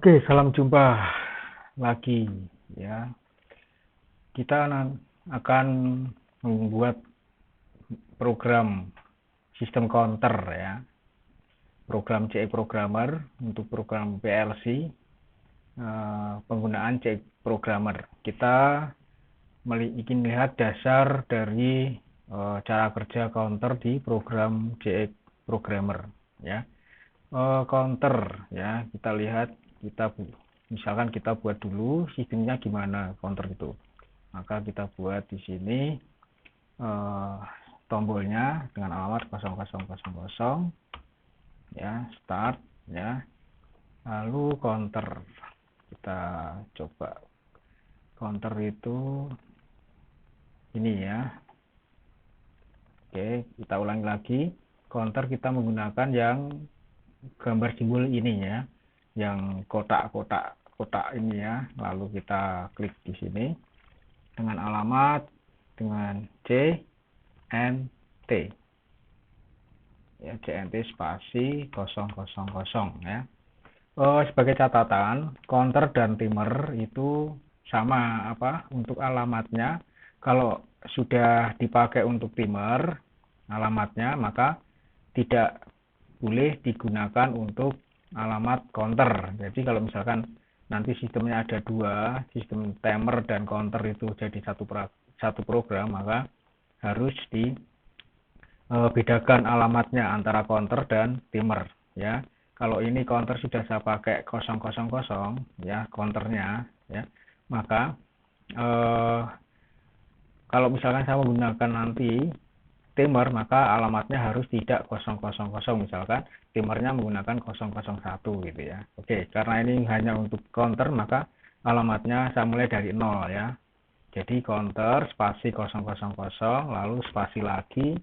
Oke, salam jumpa lagi ya. Kita akan membuat program sistem counter ya. Program CX Programmer untuk program PLC, penggunaan CX Programmer. Kita ingin lihat dasar dari cara kerja counter di program CX Programmer ya. Counter ya, kita lihat, misalkan kita buat dulu sistemnya gimana counter itu, maka kita buat di sini tombolnya dengan alamat 0000 ya, start ya, lalu counter. Kita coba counter itu ini ya. Oke, kita ulangi lagi. Counter kita menggunakan yang gambar simbol ini ya, yang kotak-kotak ini ya. Lalu kita klik di sini dengan alamat dengan CNT ya, CNT spasi 000 ya. Sebagai catatan, counter dan timer itu sama untuk alamatnya. Kalau sudah dipakai untuk timer alamatnya, maka tidak boleh digunakan untuk alamat counter. Jadi kalau misalkan nanti sistemnya ada dua, sistem timer dan counter itu jadi satu program, maka harus dibedakan alamatnya antara counter dan timer ya. Kalau ini counter sudah saya pakai 000 ya, counternya ya, maka kalau misalkan saya menggunakan nanti timer, maka alamatnya harus tidak 000, misalkan timernya menggunakan 001 gitu ya. Oke, karena ini hanya untuk counter, maka alamatnya saya mulai dari 0 ya. Jadi counter spasi 000 lalu spasi lagi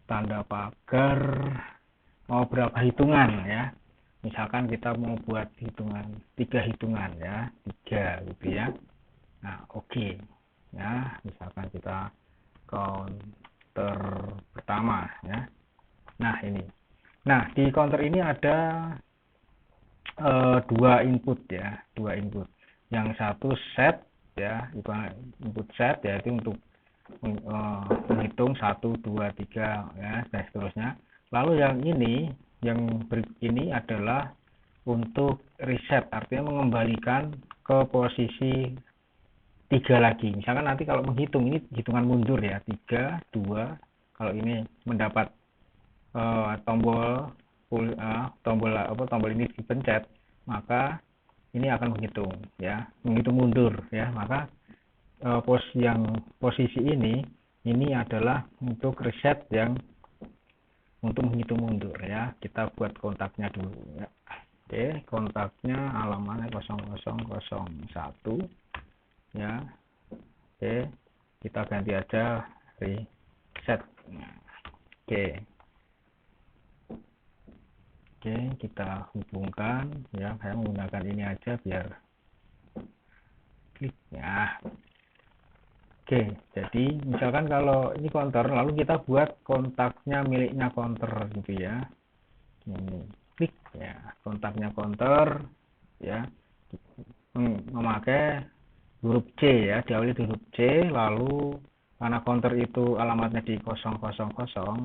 tanda pagar mau berapa hitungan ya. Misalkan kita mau buat hitungan 3 hitungan ya, 3 gitu ya. Nah, oke. Ya, misalkan kita counter pertama ya. Nah, ini. Nah, di counter ini ada dua input ya, dua input. Yang satu set ya, input set yaitu untuk menghitung 1 2 3 ya, dan seterusnya. Lalu yang ini adalah untuk reset, artinya mengembalikan ke posisi 3 lagi. Misalkan nanti kalau menghitung, ini hitungan mundur ya, 3 2. Kalau ini mendapat tombol ini dipencet, maka ini akan menghitung ya, menghitung mundur ya. Maka posisi ini adalah untuk reset, yang untuk menghitung mundur ya. Kita buat kontaknya dulu ya. Oke, kontaknya alamatnya 0001 ya. Oke, kita ganti aja reset. Oke, kita hubungkan ya, saya menggunakan ini aja biar klik ya. Oke, jadi misalkan kalau ini counter, lalu kita buat kontaknya miliknya counter gitu ya. Ini klik ya, kontaknya counter ya, memakai huruf C ya, diawali huruf C. Lalu karena counter itu alamatnya di 000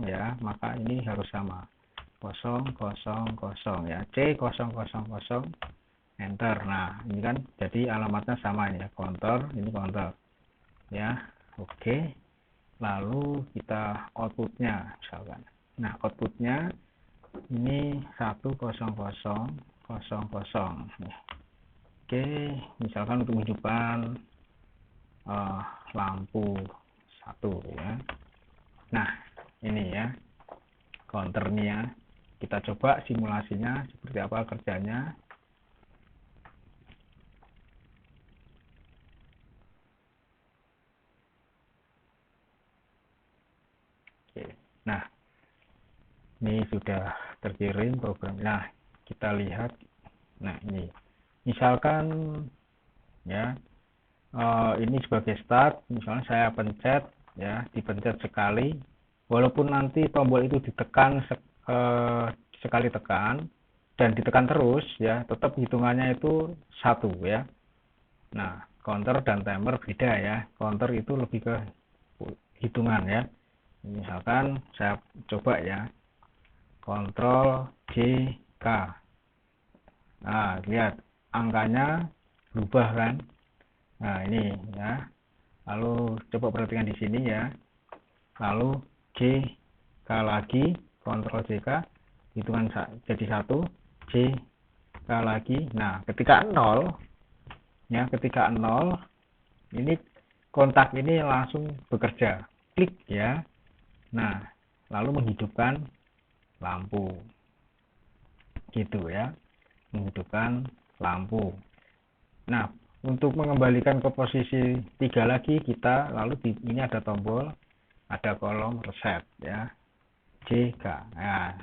ya, maka ini harus sama 000 ya, C000 enter. Nah, ini kan jadi alamatnya sama ya, counter, ini counter ya. Oke, lalu kita outputnya misalkan. Nah, outputnya ini 10000 ya. Oke, misalkan untuk menghidupkan lampu 1 ya. Nah, ini ya counternya. Kita coba simulasinya seperti apa kerjanya. Oke. Nah, ini sudah terkirim program. Nah, kita lihat. Nah, ini misalkan ya, ini sebagai start, misalnya saya pencet ya, dipencet sekali, walaupun nanti tombol itu ditekan sekali tekan, dan ditekan terus ya, tetap hitungannya itu 1 ya. Nah, counter dan timer beda ya. Counter itu lebih ke hitungan ya. Misalkan saya coba ya, Ctrl J K. Nah, lihat angkanya berubah kan. Nah, ini ya. Lalu coba perhatikan di sini ya. Lalu J K lagi, Ctrl J K, hitungan jadi 1, J K lagi. Nah, ketika 0 ya, ketika 0 ini kontak ini langsung bekerja. Klik ya. Nah, lalu menghidupkan lampu. Gitu ya. Menghidupkan lampu. Nah, untuk mengembalikan ke posisi 3 lagi kita lalu ini ada tombol, ada kolom reset ya. JK. Nah,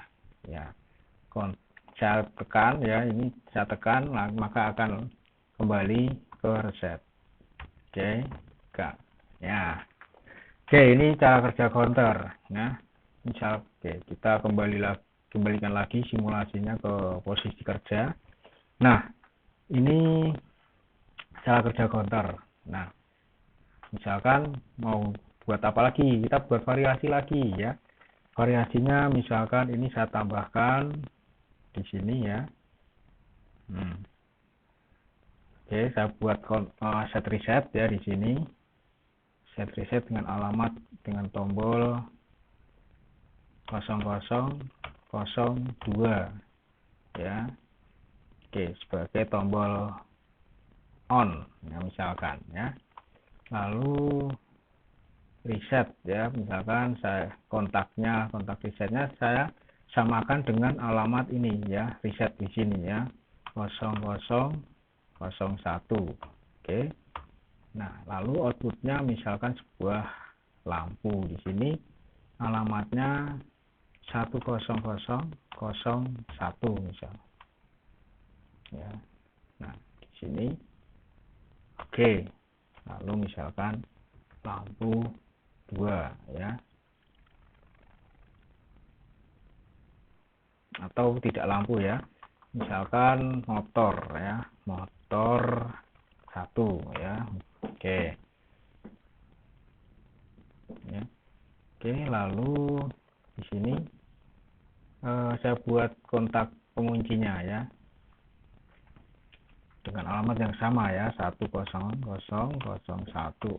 ya. Saya tekan ya, ini saya tekan maka akan kembali ke reset. JK. Ya. Oke, ini cara kerja counter ya. Misal kita kembalikan lagi simulasinya ke posisi kerja. Nah, ini cara kerja counter. Nah, misalkan mau buat apa lagi? Kita buat variasi lagi ya. Variasinya misalkan ini saya tambahkan di sini ya. Oke, saya buat set reset ya di sini. Set reset dengan alamat dengan tombol 0002 ya. Oke, sebagai tombol on ya, misalkan ya. Lalu reset ya, misalkan saya kontak resetnya saya samakan dengan alamat ini ya, reset di sini ya, 0001. Oke. Nah, lalu outputnya misalkan sebuah lampu di sini, alamatnya 10001 misal ya. Nah, di sini oke. Lalu misalkan lampu 2 ya, atau tidak lampu ya, misalkan motor ya, motor 1 ya. Oke ya. Oke, lalu di sini saya buat kontak penguncinya ya dengan alamat yang sama ya, 10001.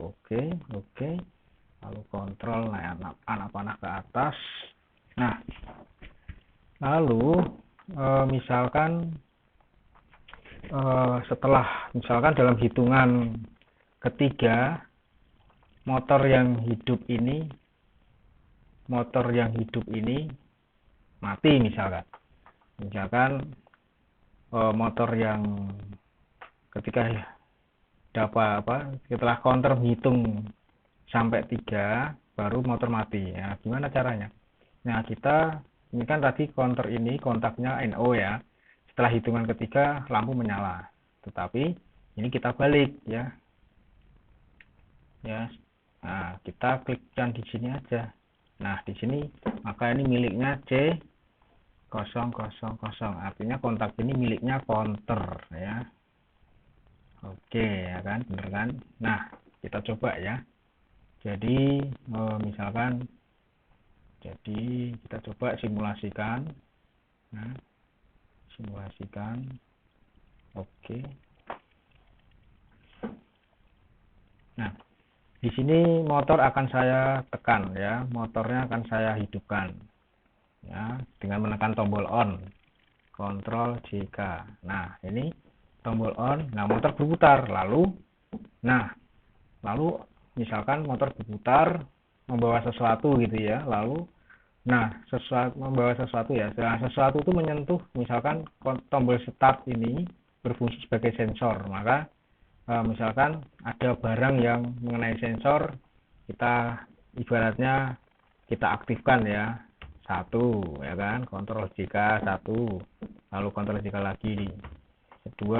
Oke. Lalu kontrol naik anak panah ke atas. Nah, lalu misalkan setelah misalkan dalam hitungan ketiga motor yang hidup ini mati misalkan motor yang ketika dapat setelah counter menghitung sampai 3 baru motor mati ya. Gimana caranya? Nah, kita ini kan tadi counter ini kontaknya NO ya, setelah hitungan ketiga lampu menyala, tetapi ini kita balik ya. Nah, kita klikkan di sini aja. Nah, di sini maka ini miliknya C000, artinya kontak ini miliknya counter ya. Oke ya kan, bener kan? Nah, kita coba ya. Jadi misalkan kita coba simulasikan. Nah, simulasikan. Oke. Nah, di sini motor akan saya tekan ya, motornya akan saya hidupkan ya dengan menekan tombol on, Ctrl JK. Nah, ini tombol on. Nah, motor berputar. Lalu misalkan motor berputar membawa sesuatu gitu ya. Lalu membawa sesuatu ya. Nah, sesuatu itu menyentuh misalkan tombol start ini berfungsi sebagai sensor. Maka misalkan ada barang yang mengenai sensor, kita ibaratnya kita aktifkan ya. 1 ya kan, Ctrl JK 1. Lalu Ctrl JK lagi. 2.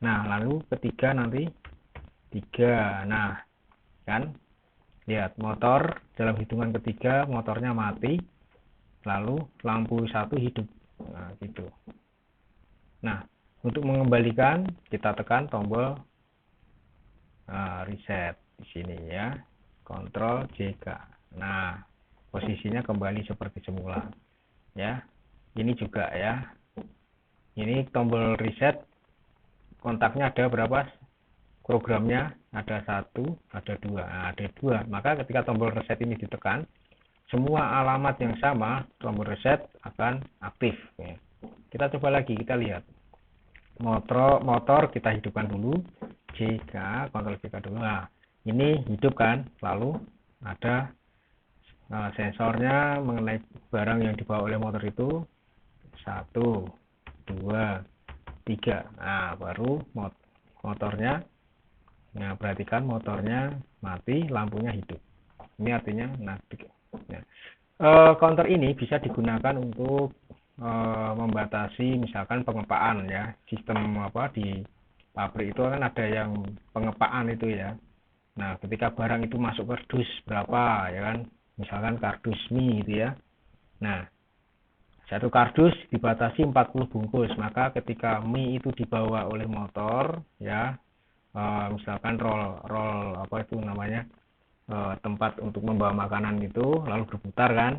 Nah, lalu ketiga nanti 3. Nah, kan lihat motor dalam hitungan ketiga motornya mati, lalu lampu 1 hidup. Nah, gitu. Nah, untuk mengembalikan kita tekan tombol reset di sini ya, Ctrl JK. Nah, posisinya kembali seperti semula ya. Ini juga ya, ini tombol reset, kontaknya ada berapa, programnya ada 1, ada 2. Nah, ada 2, maka ketika tombol reset ini ditekan, semua alamat yang sama tombol reset akan aktif ya. Kita coba lagi, kita lihat motor kita hidupkan dulu, JK, Ctrl JK dulu. Nah, ini hidup kan, lalu ada sensornya mengenai barang yang dibawa oleh motor itu 1, 2, 3. Nah, baru motornya, nah perhatikan motornya mati, lampunya hidup. Ini artinya ya. Counter ini bisa digunakan untuk membatasi misalkan pengepaan ya, sistem di pabrik itu kan ada yang pengepaan itu ya. Nah, ketika barang itu masuk kardus berapa ya kan, misalkan kardus mie gitu ya. Nah, satu kardus dibatasi 40 bungkus, maka ketika mie itu dibawa oleh motor ya, misalkan roll itu namanya, tempat untuk membawa makanan itu lalu berputar kan,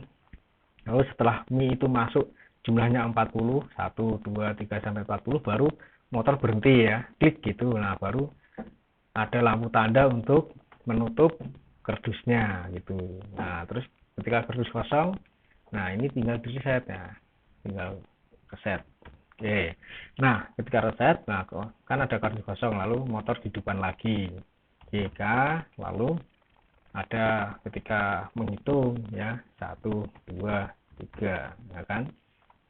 lalu setelah mie itu masuk jumlahnya 40, 1, 2, 3 sampai 40, baru motor berhenti ya, klik gitu. Nah, baru ada lampu tanda untuk menutup kardusnya gitu. Nah, terus ketika kardus kosong, nah ini tinggal di reset ya, tinggal reset. Oke, nah ketika reset, nah kan ada kardus kosong, lalu motor dihidupkan lagi, jika lalu ada ketika menghitung ya, 1, 2, 3 ya kan.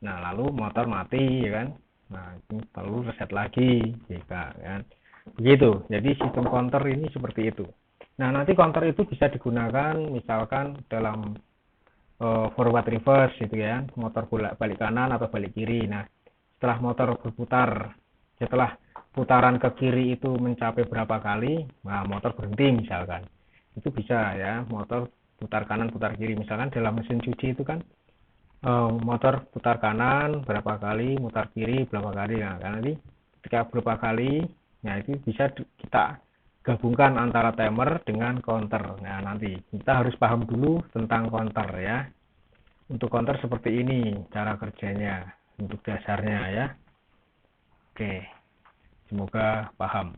Nah, lalu motor mati ya kan. Nah, ini perlu reset lagi jika kan. Begitu. Jadi sistem counter ini seperti itu. Nah, nanti counter itu bisa digunakan misalkan dalam forward reverse gitu ya, motor balik kanan atau balik kiri. Nah, setelah motor berputar, setelah putaran ke kiri itu mencapai berapa kali, nah motor berhenti misalkan. Itu bisa ya, motor putar kanan putar kiri. Misalkan dalam mesin cuci itu kan motor putar kanan berapa kali, putar kiri berapa kali. Nah, nanti ketika berapa kali, nah itu bisa kita gabungkan antara timer dengan counter. Nah, nanti kita harus paham dulu tentang counter ya. Untuk counter seperti ini cara kerjanya, untuk dasarnya ya. Oke, semoga paham.